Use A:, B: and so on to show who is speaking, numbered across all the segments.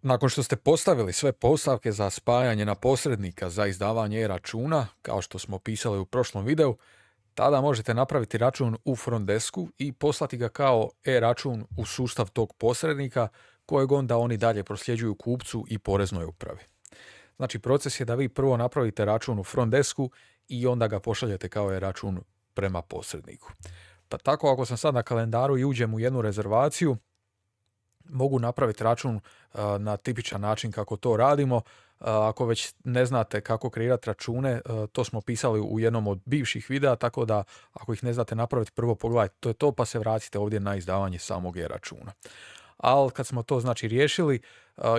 A: Nakon što ste postavili sve postavke za spajanje na posrednika za izdavanje e-računa, kao što smo pisali u prošlom videu, tada možete napraviti račun u front desku i poslati ga kao e-račun u sustav tog posrednika kojeg onda oni dalje prosljeđuju kupcu i poreznoj upravi. Znači, proces je da vi prvo napravite račun u front desku i onda ga pošaljete kao e-račun prema posredniku. Pa tako, ako sam sad na kalendaru i uđem u jednu rezervaciju, mogu napraviti račun na tipičan način kako to radimo. Ako već ne znate kako kreirati račune, to smo pisali u jednom od bivših videa, tako da ako ih ne znate napraviti, prvo pogledajte to je to, pa se vratite ovdje na izdavanje samog e-računa. Ali kad smo to znači riješili,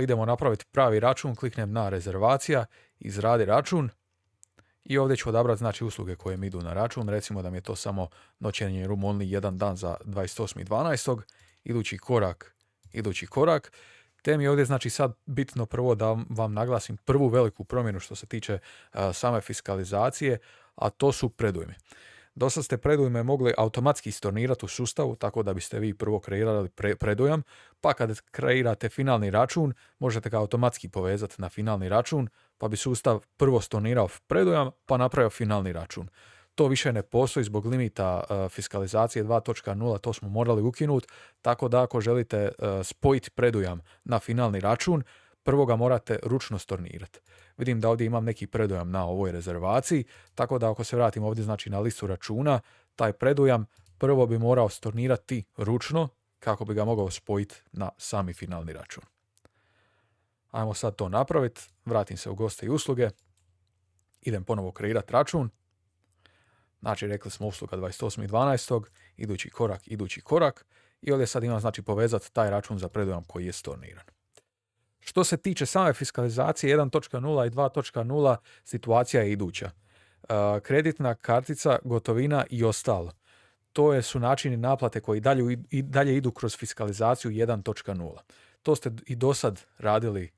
A: idemo napraviti pravi račun, kliknem na rezervacija, izradi račun i ovdje ću odabrati znači usluge koje mi idu na račun. Recimo da mi je to samo noćenje room only jedan dan za 28.12. Idući korak. Te mi je ovdje znači sad bitno prvo da vam naglasim prvu veliku promjenu što se tiče same fiskalizacije, a to su predujmi. Dosad ste predujme mogli automatski stornirati u sustavu, tako da biste vi prvo kreirali predujam, pa kad kreirate finalni račun, možete ga automatski povezati na finalni račun, pa bi sustav prvo stornirao predujam, pa napravio finalni račun. To više ne postoji zbog limita fiskalizacije 2.0, to smo morali ukinuti, tako da ako želite spojiti predujam na finalni račun, prvo ga morate ručno stornirati. Vidim da ovdje imam neki predujam na ovoj rezervaciji, tako da ako se vratim ovdje znači na listu računa, taj predujam prvo bi morao stornirati ručno kako bi ga mogao spojiti na sami finalni račun. Ajmo sad to napraviti, vratim se u goste i usluge, idem ponovo kreirati račun. Znači, rekli smo usluga 28.12. Idući korak i ovdje sad imam znači povezati taj račun za predujam koji je storniran. Što se tiče same fiskalizacije 1.0 i 2.0, situacija je iduća. Kreditna kartica, gotovina i ostalo. To su načini naplate koji dalje idu kroz fiskalizaciju 1.0. To ste i do sad radili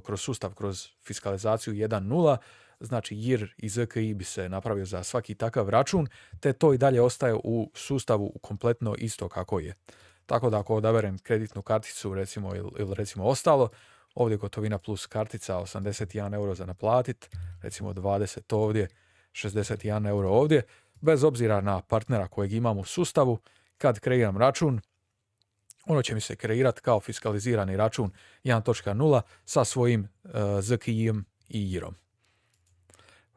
A: kroz sustav, kroz fiskalizaciju 1.0, znači JIR i ZKI bi se napravio za svaki takav račun, te to i dalje ostaje u sustavu kompletno isto kako je. Tako da ako odaberem kreditnu karticu recimo, ili recimo ostalo, ovdje gotovina plus kartica 81 euro za naplatit, recimo 20 ovdje, 61 euro ovdje, bez obzira na partnera kojeg imam u sustavu, kad kreiram račun, ono će mi se kreirati kao fiskalizirani račun 1.0 sa svojim ZKI-em i JIR-om.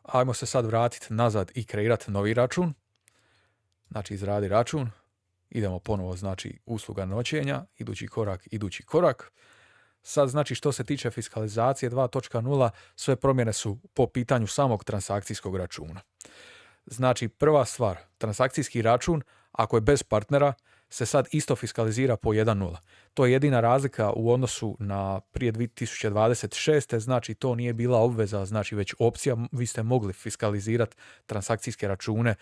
A: Ajmo se sad vratiti nazad i kreirati novi račun. Znači izradi račun, idemo ponovo znači usluga noćenja, idući korak. Sad znači što se tiče fiskalizacije 2.0, sve promjene su po pitanju samog transakcijskog računa. Znači prva stvar, transakcijski račun ako je bez partnera se sad isto fiskalizira po 1.0. To je jedina razlika u odnosu na prije 2026. Znači to nije bila obveza, znači već opcija, vi ste mogli fiskalizirati transakcijske račune,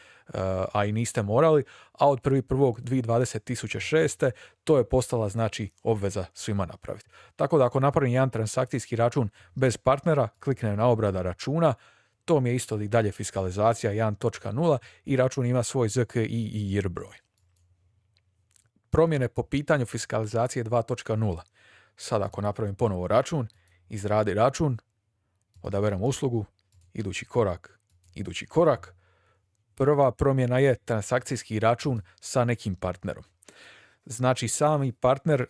A: a i niste morali, a od 1.1.2026. to je postala znači obveza svima napraviti. Tako da ako napravim jedan transakcijski račun bez partnera, kliknem na obrada računa, to mi je isto i dalje fiskalizacija 1.0 i račun ima svoj ZKI i JIR broj. Promjene po pitanju fiskalizacije 2.0. Sad ako napravim ponovo račun, izradi račun, odaberem uslugu, idući korak. Prva promjena je transakcijski račun sa nekim partnerom. Znači sami partner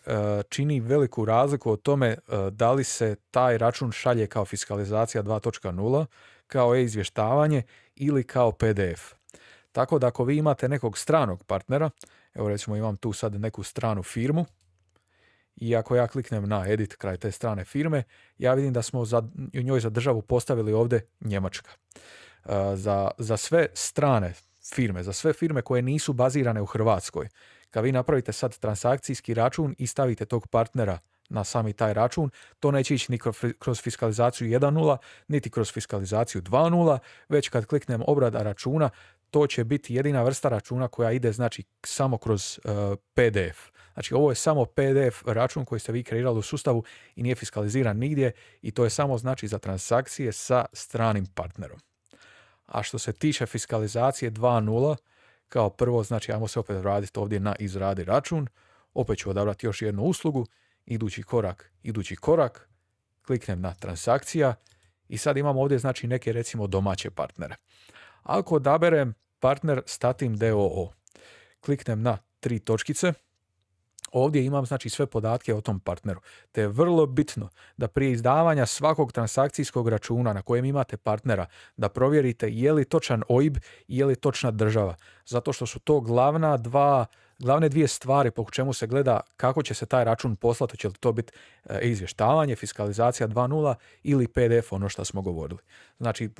A: čini veliku razliku o tome da li se taj račun šalje kao fiskalizacija 2.0, kao e-izvještavanje ili kao PDF. Tako da ako vi imate nekog stranog partnera, evo recimo imam tu sad neku stranu firmu i ako ja kliknem na edit kraj te strane firme, ja vidim da smo njoj za državu postavili ovdje Njemačka. Za sve strane firme, za sve firme koje nisu bazirane u Hrvatskoj, kad vi napravite sad transakcijski račun i stavite tog partnera na sami taj račun, to neće ići ni kroz fiskalizaciju 1.0, niti kroz fiskalizaciju 2.0, već kad kliknem obrada računa, to će biti jedina vrsta računa koja ide znači samo kroz PDF. Znači ovo je samo PDF račun koji ste vi kreirali u sustavu i nije fiskaliziran nigdje i to je samo znači za transakcije sa stranim partnerom. A što se tiče fiskalizacije 2.0, kao prvo znači ajmo se opet vratiti ovdje na izradi račun, opet ću odabrati još jednu uslugu, idući korak, kliknem na transakcija i sad imam ovdje znači neke recimo domaće partnere. Ako odaberem partner Statim d.o.o. kliknem na 3 točkice, ovdje imam znači sve podatke o tom partneru. Te je vrlo bitno da prije izdavanja svakog transakcijskog računa na kojem imate partnera da provjerite je li točan OIB i je li točna država. Zato što su to glavne dvije stvari po čemu se gleda kako će se taj račun poslati, će li to biti izvještavanje, fiskalizacija 2.0 ili PDF, ono što smo govorili. Znači,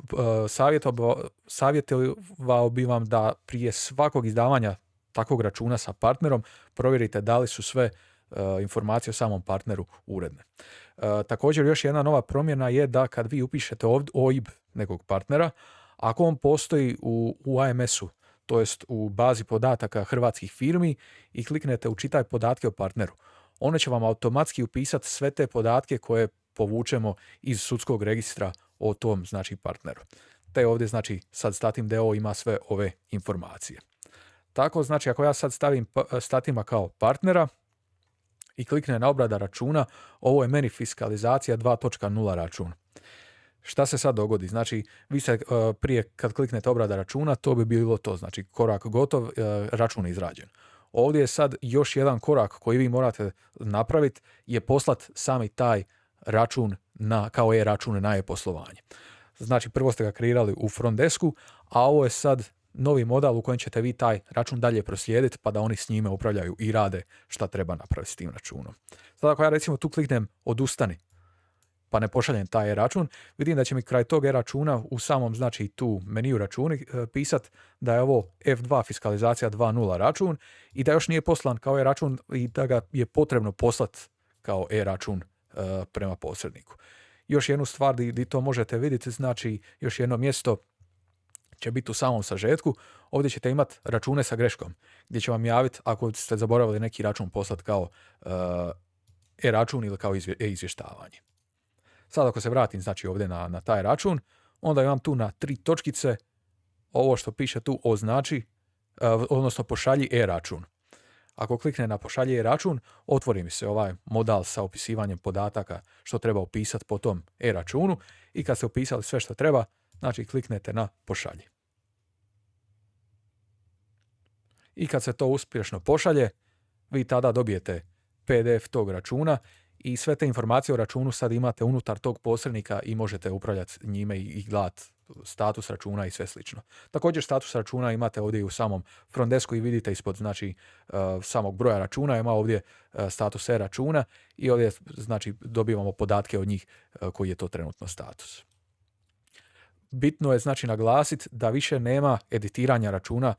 A: savjetovao bi vam da prije svakog izdavanja takvog računa sa partnerom provjerite da li su sve informacije o samom partneru uredne. Također još jedna nova promjena je da kad vi upišete OIB nekog partnera, ako on postoji u AMS-u, to jest u bazi podataka hrvatskih firmi i kliknete u čitaj podatke o partneru, one će vam automatski upisati sve te podatke koje povučemo iz sudskog registra o tom znači partneru. Te ovdje znači sad Statim d.o.o. ima sve ove informacije. Tako znači ako ja sad stavim Statima kao partnera i kliknem na obrada računa, ovo je meni fiskalizacija 2.0 račun. Šta se sad dogodi? Znači, vi se prije kad kliknete obrada računa, to bi bilo to. Znači, korak gotov, račun izrađen. Ovdje je sad još jedan korak koji vi morate napraviti je poslati sami taj račun kao e-račun na e-poslovanje. Znači, prvo ste ga kreirali u front desku, a ovo je sad novi model u kojem ćete vi taj račun dalje proslijediti pa da oni s njime upravljaju i rade šta treba napraviti s tim računom. Sada ako ja recimo tu kliknem odustani pa ne pošaljem taj e-račun, vidim da će mi kraj tog e-računa u samom znači tu meniju računi pisati da je ovo F2 fiskalizacija 2.0 račun i da još nije poslan kao e-račun i da ga je potrebno poslati kao e-račun prema posredniku. Još jednu stvar di to možete vidjeti, znači još jedno mjesto će biti u samom sažetku. Ovdje ćete imati račune sa greškom, gdje će vam javiti ako ste zaboravili neki račun poslati kao e-račun ili kao e-izvještavanje. Sad ako se vratim znači ovdje na taj račun, onda imam tu na 3 točkice ovo što piše tu označi, odnosno pošalji e-račun. Ako klikne na pošalji e-račun, otvori mi se ovaj modal sa opisivanjem podataka što treba upisati po tom e-računu i kad ste upisali sve što treba, znači kliknete na pošalji. I kad se to uspješno pošalje, vi tada dobijete PDF tog računa i sve te informacije o računu sad imate unutar tog posrednika i možete upravljati njime i gledati status računa i sve slično. Također status računa imate ovdje i u samom front desku i vidite ispod znači samog broja računa ima ovdje status e-računa i ovdje znači dobivamo podatke od njih koji je to trenutno status. Bitno je znači naglasiti da više nema editiranja računa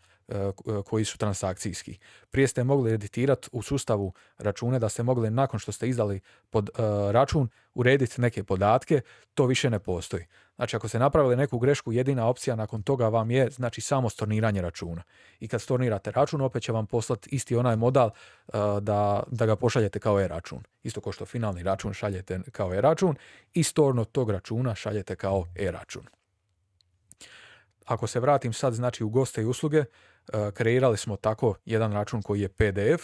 A: koji su transakcijski. Prije ste mogli editirati u sustavu račune da ste mogli nakon što ste izdali pod račun urediti neke podatke, to više ne postoji. Znači ako ste napravili neku grešku, jedina opcija nakon toga vam je znači samo storniranje računa. I kad stornirate račun, opet će vam poslati isti onaj modal da ga pošaljete kao e-račun. Isto kao što finalni račun šaljete kao e-račun i storno tog računa šaljete kao e-račun. Ako se vratim sad znači u goste i usluge, kreirali smo tako jedan račun koji je PDF,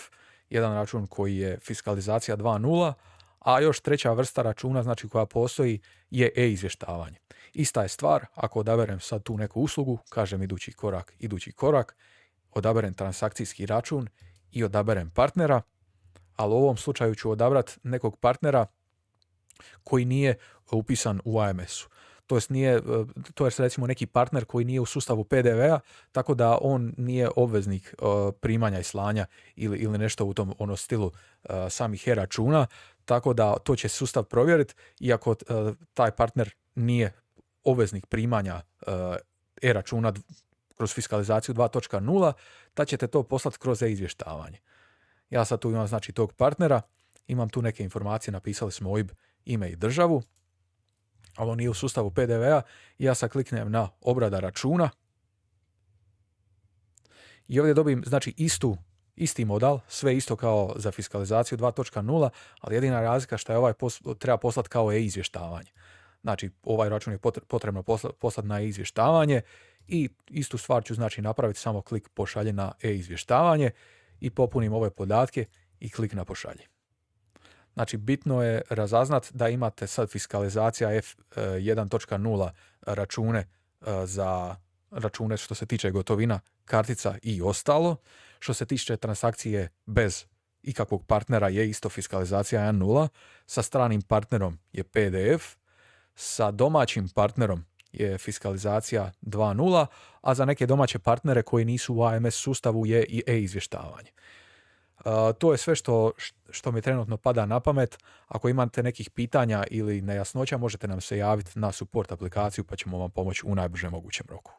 A: jedan račun koji je fiskalizacija 2.0, a još treća vrsta računa znači koja postoji je e-izvještavanje. Ista je stvar, ako odaberem sad tu neku uslugu, kažem idući korak, odaberem transakcijski račun i odaberem partnera, ali u ovom slučaju ću odabrati nekog partnera koji nije upisan u AMS-u. To je recimo neki partner koji nije u sustavu PDV-a, tako da on nije obveznik primanja i slanja ili nešto u tom stilu samih e-računa, tako da to će sustav provjeriti iako taj partner nije obveznik primanja e-računa kroz fiskalizaciju 2.0, tad ćete to poslati kroz e-izvještavanje. Ja sad tu imam znači tog partnera, imam tu neke informacije, napisali smo OIB, ime i državu, ali on nije u sustavu PDV-a i ja sad kliknem na obrada računa i ovdje dobijem znači isti modal, sve isto kao za fiskalizaciju 2.0, ali jedina razlika što je ovaj treba poslati kao e-izvještavanje. Znači ovaj račun je potrebno poslati na e-izvještavanje i istu stvar ću znači napraviti, samo klik pošalje na e-izvještavanje i popunim ove podatke i klik na pošalje. Znači, bitno je razaznat da imate sad fiskalizacija F1.0 račune za račune što se tiče gotovina, kartica i ostalo. Što se tiče transakcije bez ikakvog partnera je isto fiskalizacija 1.0, sa stranim partnerom je PDF, sa domaćim partnerom je fiskalizacija 2.0, a za neke domaće partnere koji nisu u AMS sustavu je i e-izvještavanje. To je sve što mi trenutno pada na pamet. Ako imate nekih pitanja ili nejasnoća, možete nam se javiti na support aplikaciju pa ćemo vam pomoći u najbržem mogućem roku.